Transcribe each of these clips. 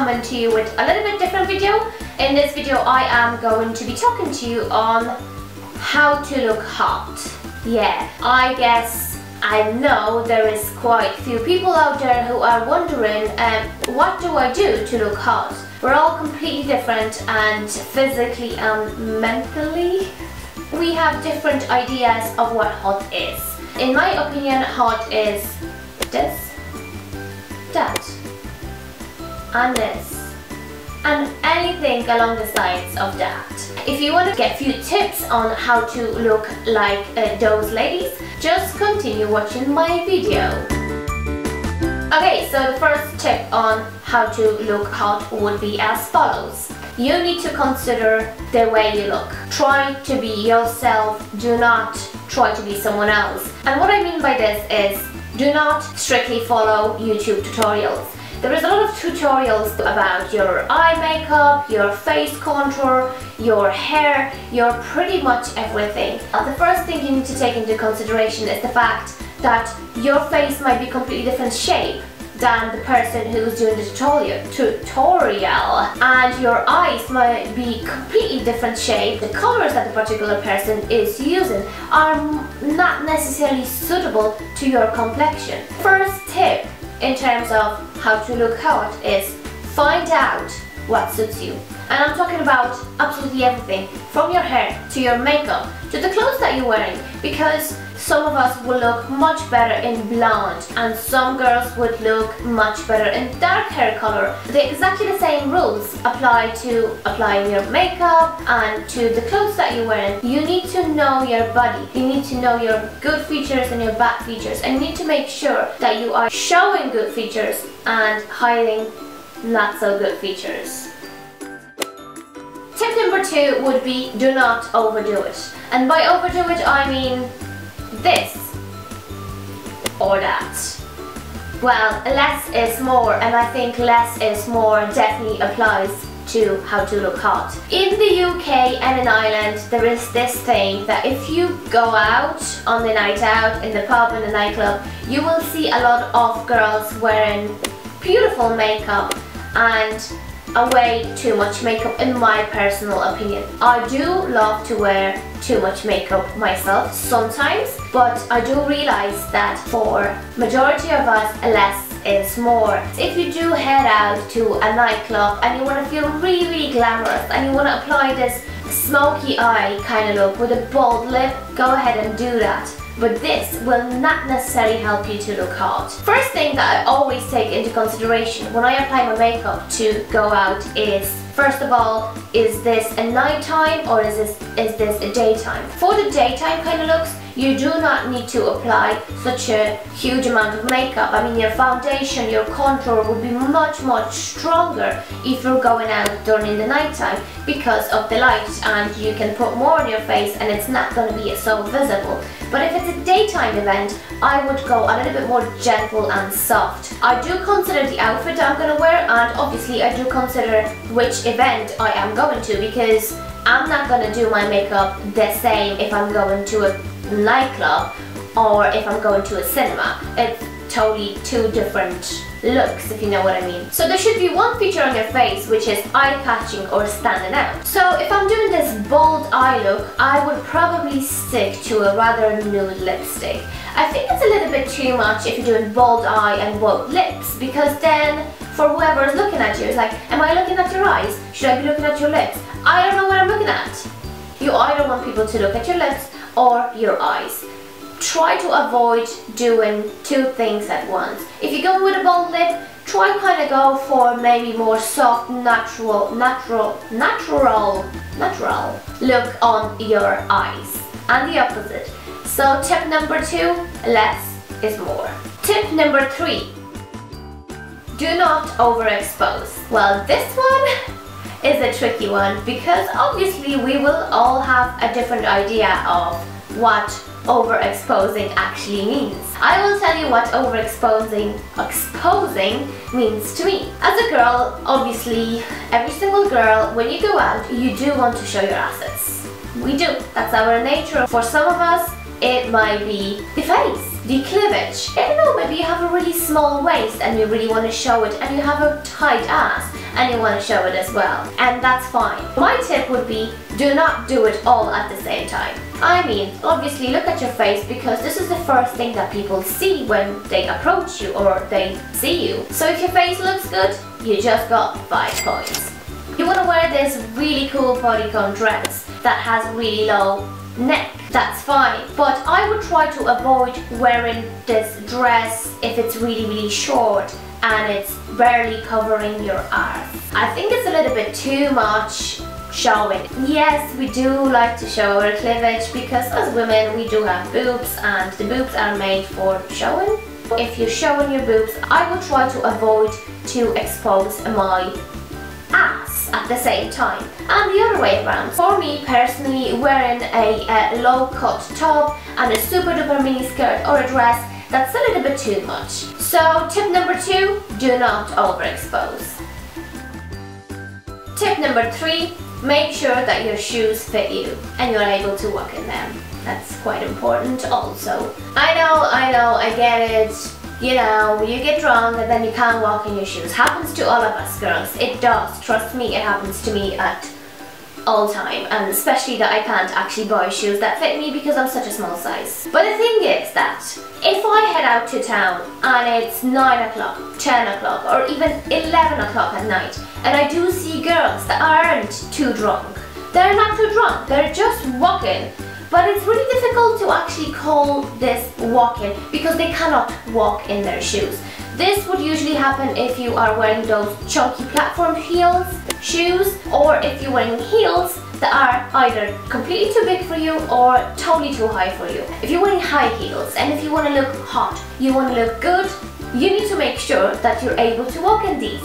coming to you with a little bit different video. In this video I am going to be talking to you on how to look hot. Yeah, I guess I know there is quite a few people out there who are wondering what do I do to look hot? We're all completely different, and physically and mentally we have different ideas of what hot is. In my opinion, hot is this, that, and this, and anything along the sides of that. If you want to get a few tips on how to look like those ladies, just continue watching my video. Okay, so the first tip on how to look hot would be as follows. You need to consider the way you look. Try to be yourself, do not try to be someone else. And what I mean by this is, do not strictly follow YouTube tutorials. There is a lot of tutorials about your eye makeup, your face contour, your hair, your pretty much everything. The first thing you need to take into consideration is the fact that your face might be completely different shape than the person who's doing the tutorial, and your eyes might be completely different shape. The colors that the particular person is using are not necessarily suitable to your complexion. First tip in terms of how to look hot is find out what suits you. And I'm talking about absolutely everything, from your hair to your makeup to the clothes that you're wearing, because some of us will look much better in blonde and some girls would look much better in dark hair color. Exactly the same rules apply to applying your makeup and to the clothes that you're wearing. You need to know your body, you need to know your good features and your bad features, and you need to make sure that you are showing good features and hiding not so good features. Tip number 2 would be do not overdo it. And by overdo it I mean this or that. Well, less is more, and I think less is more definitely applies to how to look hot. In the UK and in Ireland there is this thing that if you go out on the night out, in the pub, in the nightclub, you will see a lot of girls wearing beautiful makeup and way too much makeup, in my personal opinion. I do love to wear too much makeup myself sometimes, but I do realize that for majority of us, less is more. If you do head out to a nightclub and you want to feel really, really glamorous and you want to apply this smoky eye kind of look with a bold lip, go ahead and do that. But this will not necessarily help you to look hot. First thing that I always take into consideration when I apply my makeup to go out is, first of all, is this a nighttime or is this a daytime? For the daytime kind of looks, you do not need to apply such a huge amount of makeup. I mean, your foundation, your contour will be much, much stronger if you're going out during the nighttime because of the light, and you can put more on your face and it's not going to be so visible. But if it's a daytime event, I would go a little bit more gentle and soft. I do consider the outfit I'm going to wear, and obviously I do consider which event I am going to, because I'm not going to do my makeup the same if I'm going to a nightclub or if I'm going to a cinema. It's totally two different looks, if you know what I mean. So there should be one feature on your face which is eye-catching or standing out. So if I'm doing this bold eye look, I would probably stick to a rather nude lipstick. I think it's a little bit too much if you're doing bold eye and bold lips, because then for whoever is looking at you, it's like, am I looking at your eyes? Should I be looking at your lips? I don't know what I'm looking at. You either want people to look at your lips or your eyes. Try to avoid doing two things at once. If you're going with a bold lip, try kind of go for maybe more soft, natural look on your eyes, and the opposite. So tip number 2, less is more. Tip number 3, do not overexpose. Well, this one is a tricky one, because obviously we will all have a different idea of what overexposing actually means. I will tell you what exposing means to me. As a girl, obviously, every single girl, when you go out, you do want to show your assets. We do. That's our nature. For some of us, it might be the face, the cleavage. I don't know, maybe you have a really small waist and you really want to show it, and you have a tight ass, and you want to show it as well, and that's fine. My tip would be, do not do it all at the same time. I mean, obviously look at your face, because this is the first thing that people see when they approach you or they see you. So if your face looks good, you just got 5 points. You want to wear this really cool bodycon dress that has really low neck. That's fine, but I would try to avoid wearing this dress if it's really short and it's barely covering your arse. I think it's a little bit too much showing. Yes, we do like to show our cleavage, because as women we do have boobs, and the boobs are made for showing. If you're showing your boobs, I would try to avoid to expose my ass at the same time, and the other way around. For me personally, wearing a low cut top and a super duper mini skirt or a dress, that's a little bit too much. So tip number 2, do not overexpose. Tip number 3, make sure that your shoes fit you and you're able to walk in them. That's quite important also. I know, I get it. You know, you get drunk and then you can't walk in your shoes. Happens to all of us girls. It does. Trust me, it happens to me at all time. And especially that I can't actually buy shoes that fit me because I'm such a small size. But the thing is that if I head out to town and it's 9 o'clock, 10 o'clock or even 11 o'clock at night, and I do see girls that aren't too drunk. They're not too drunk, they're just walking. But it's really difficult to actually call this walking because they cannot walk in their shoes. This would usually happen if you are wearing those chunky platform heels, shoes, or if you're wearing heels that are either completely too big for you or totally too high for you. If you're wearing high heels and if you want to look hot, you want to look good, you need to make sure that you're able to walk in these.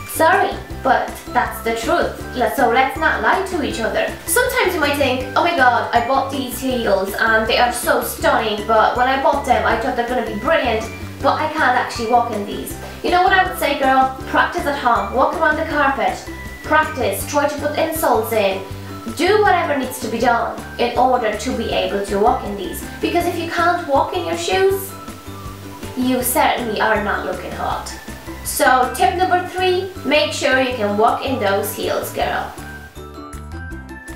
Sorry, but that's the truth. So let's not lie to each other. Sometimes you might think, oh my god, I bought these heels and they are so stunning, but when I bought them I thought they're going to be brilliant, but I can't actually walk in these. You know what I would say, girl? Practice at home, walk around the carpet, practice, try to put insoles in, do whatever needs to be done in order to be able to walk in these. Because if you can't walk in your shoes, you certainly are not looking hot. So tip number 3, make sure you can walk in those heels, girl.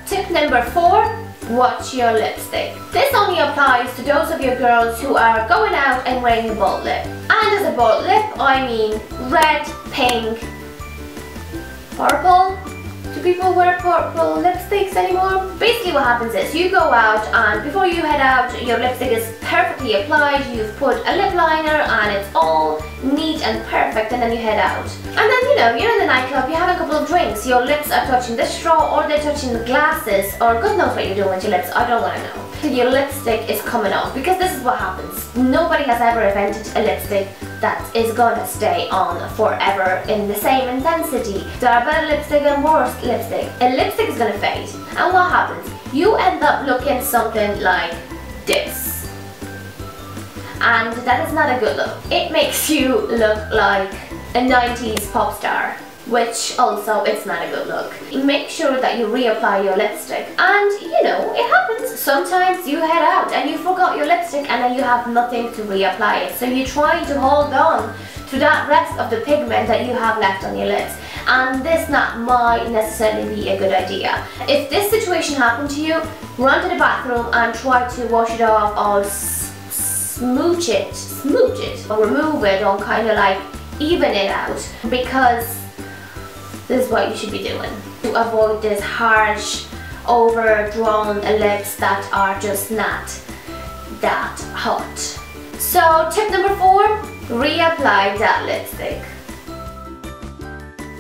Tip number 4, watch your lipstick. This only applies to those of you girls who are going out and wearing a bold lip. And as a bold lip, I mean red, pink, purple. Do people wear purple lipsticks anymore? Basically what happens is you go out and before you head out, your lipstick is perfectly applied, you've put a lip liner and it's all neat and perfect, and then you head out. And then, you know, you're in the nightclub, you have a couple of drinks, your lips are touching the straw or they're touching the glasses, or God knows what you're doing with your lips, I don't want to know. So your lipstick is coming off, because this is what happens. Nobody has ever invented a lipstick that is gonna stay on forever in the same intensity. There are better lipstick and worse lipstick. A lipstick is gonna fade. And what happens? You end up looking something like this. And that is not a good look. It makes you look like a 90s pop star, which also it's not a good look. Make sure that you reapply your lipstick, and you know, it happens. Sometimes you head out and you forgot your lipstick and then you have nothing to reapply it. So you try to hold on to that rest of the pigment that you have left on your lips. And this might necessarily be a good idea. If this situation happened to you, run to the bathroom and try to wash it off or smooch it, or remove it, or kind of like even it out, because this is what you should be doing to avoid this harsh, overdrawn lips that are just not that hot. So tip number 4, reapply that lipstick.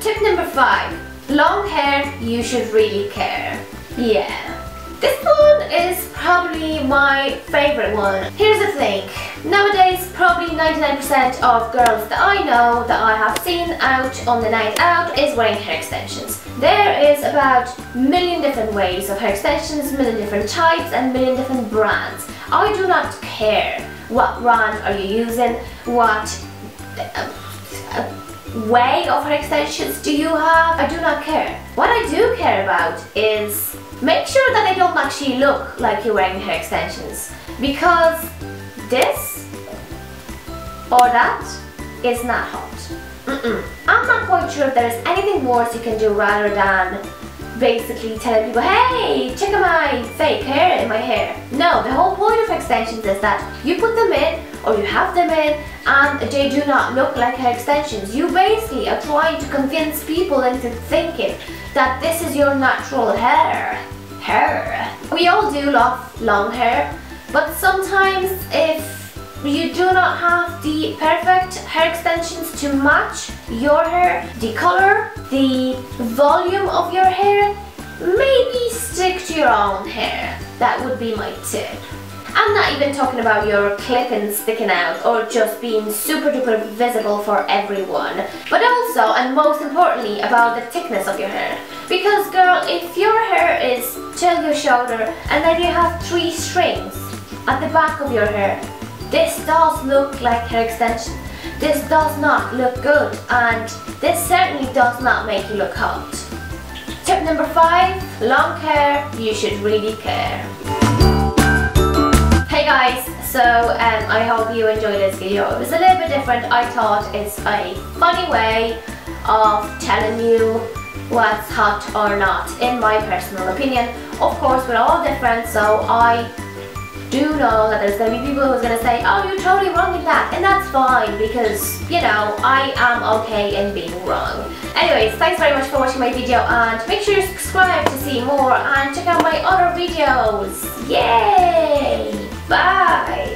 Tip number 5, long hair, you should really care. Yeah. This one is probably my favorite one. Here's the thing, nowadays probably 99% of girls that I know, that I have seen out on the night out, is wearing hair extensions. There is about a million different ways of hair extensions, million different types and million different brands. I do not care what brand are you using, what way of hair extensions do you have. I do not care. What I do care about is make sure that they don't actually look like you're wearing hair extensions, because this or that is not hot. I'm not quite sure if there's anything worse you can do rather than basically telling people, hey, check out my fake hair in my hair. No, the whole point of extensions is that you put them in or you have them in and they do not look like hair extensions. You basically are trying to convince people into thinking that this is your natural hair. We all do love long hair, but sometimes if you do not have the perfect hair extensions to match your hair, the color, the volume of your hair, maybe stick to your own hair. That would be my tip. I'm not even talking about your clip-ins sticking out or just being super duper visible for everyone, but also and most importantly about the thickness of your hair. Because girl, if your hair is till your shoulder and then you have 3 strings at the back of your hair, this does look like hair extension. This does not look good, and this certainly does not make you look hot. Tip number 5, long hair, you should really care. Hey guys, so I hope you enjoyed this video. It was a little bit different. I thought it's a funny way of telling you what's hot or not, in my personal opinion. Of course, we're all different, so I do know that there's going to be people who's going to say, oh, you're totally wrong in that, and that's fine because, you know, I am okay in being wrong. Anyways, thanks very much for watching my video, and make sure you subscribe to see more and check out my other videos. Yay! Bye!